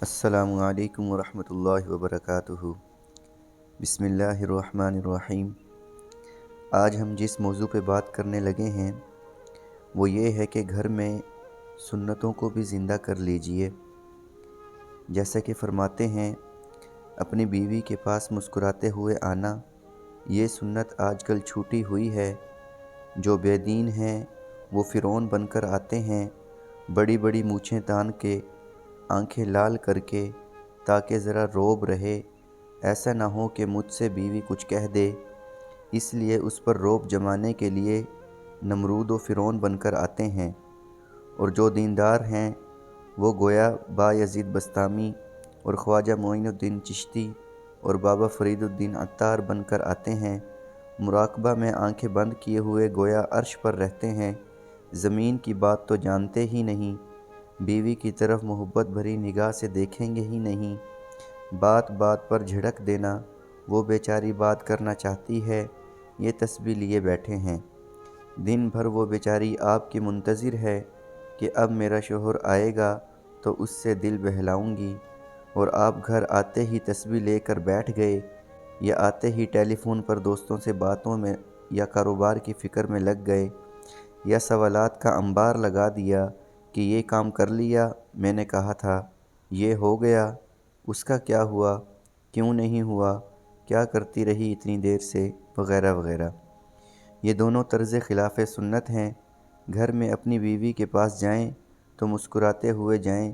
السلام علیکم ورحمۃ اللہ وبرکاتہ۔ بسم اللہ الرحمن الرحیم۔ آج ہم جس موضوع پہ بات کرنے لگے ہیں وہ یہ ہے کہ گھر میں سنتوں کو بھی زندہ کر لیجئے۔ جیسا کہ فرماتے ہیں اپنی بیوی کے پاس مسکراتے ہوئے آنا، یہ سنت آج کل چھوٹی ہوئی ہے۔ جو بے دین ہیں وہ فرعون بن کر آتے ہیں، بڑی بڑی مونچھیں تان کے، آنکھیں لال کر کے، تاکہ ذرا روب رہے، ایسا نہ ہو کہ مجھ سے بیوی کچھ کہہ دے، اس لیے اس پر روب جمانے کے لیے نمرود و فرعون بن کر آتے ہیں۔ اور جو دیندار ہیں وہ گویا بایزید بستامی اور خواجہ معین الدین چشتی اور بابا فرید الدین عطار بن کر آتے ہیں، مراقبہ میں آنکھیں بند کیے ہوئے گویا عرش پر رہتے ہیں، زمین کی بات تو جانتے ہی نہیں، بیوی کی طرف محبت بھری نگاہ سے دیکھیں گے ہی نہیں، بات بات پر جھڑک دینا، وہ بیچاری بات کرنا چاہتی ہے، یہ تسبیح لیے بیٹھے ہیں۔ دن بھر وہ بیچاری آپ کی منتظر ہے کہ اب میرا شوہر آئے گا تو اس سے دل بہلاؤں گی، اور آپ گھر آتے ہی تسبیح لے کر بیٹھ گئے، یا آتے ہی ٹیلی فون پر دوستوں سے باتوں میں یا کاروبار کی فکر میں لگ گئے، یا سوالات کا انبار لگا دیا کہ یہ کام کر لیا، میں نے کہا تھا، یہ ہو گیا، اس کا کیا ہوا، کیوں نہیں ہوا، کیا کرتی رہی اتنی دیر سے، وغیرہ وغیرہ۔ یہ دونوں طرز خلاف سنت ہیں۔ گھر میں اپنی بیوی کے پاس جائیں تو مسکراتے ہوئے جائیں،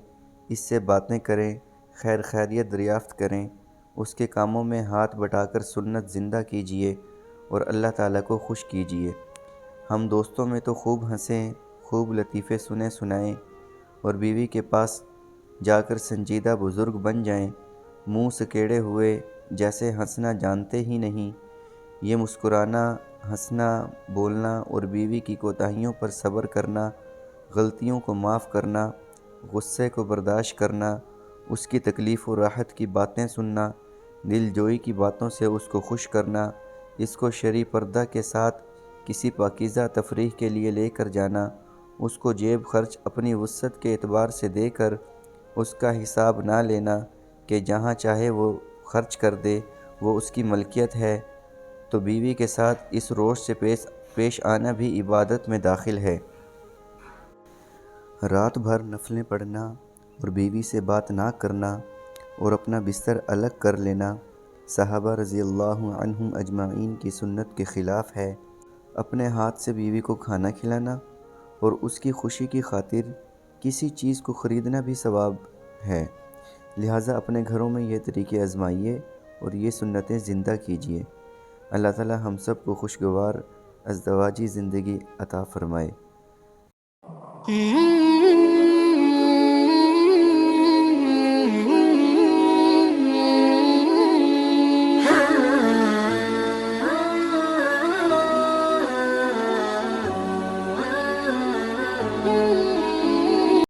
اس سے باتیں کریں، خیر خیریت دریافت کریں، اس کے کاموں میں ہاتھ بٹا کر سنت زندہ کیجئے اور اللہ تعالیٰ کو خوش کیجئے۔ ہم دوستوں میں تو خوب ہنسیں، خوب لطیفے سنائیں، اور بیوی کے پاس جا کر سنجیدہ بزرگ بن جائیں، منہ سکیڑے ہوئے جیسے ہنسنا جانتے ہی نہیں۔ یہ مسکرانا، ہنسنا، بولنا اور بیوی کی کوتاہیوں پر صبر کرنا، غلطیوں کو معاف کرنا، غصے کو برداشت کرنا، اس کی تکلیف و راحت کی باتیں سننا، دل جوئی کی باتوں سے اس کو خوش کرنا، اس کو شرعی پردہ کے ساتھ کسی پاکیزہ تفریح کے لیے لے کر جانا، اس کو جیب خرچ اپنی وسعت کے اعتبار سے دے کر اس کا حساب نہ لینا کہ جہاں چاہے وہ خرچ کر دے، وہ اس کی ملکیت ہے، تو بیوی کے ساتھ اس روش سے پیش آنا بھی عبادت میں داخل ہے۔ رات بھر نفلیں پڑھنا اور بیوی سے بات نہ کرنا اور اپنا بستر الگ کر لینا صحابہ رضی اللہ عنہم اجمعین کی سنت کے خلاف ہے۔ اپنے ہاتھ سے بیوی کو کھانا کھلانا اور اس کی خوشی کی خاطر کسی چیز کو خریدنا بھی ثواب ہے، لہٰذا اپنے گھروں میں یہ طریقے آزمائیے اور یہ سنتیں زندہ کیجیے۔ اللہ تعالی ہم سب کو خوشگوار ازدواجی زندگی عطا فرمائے۔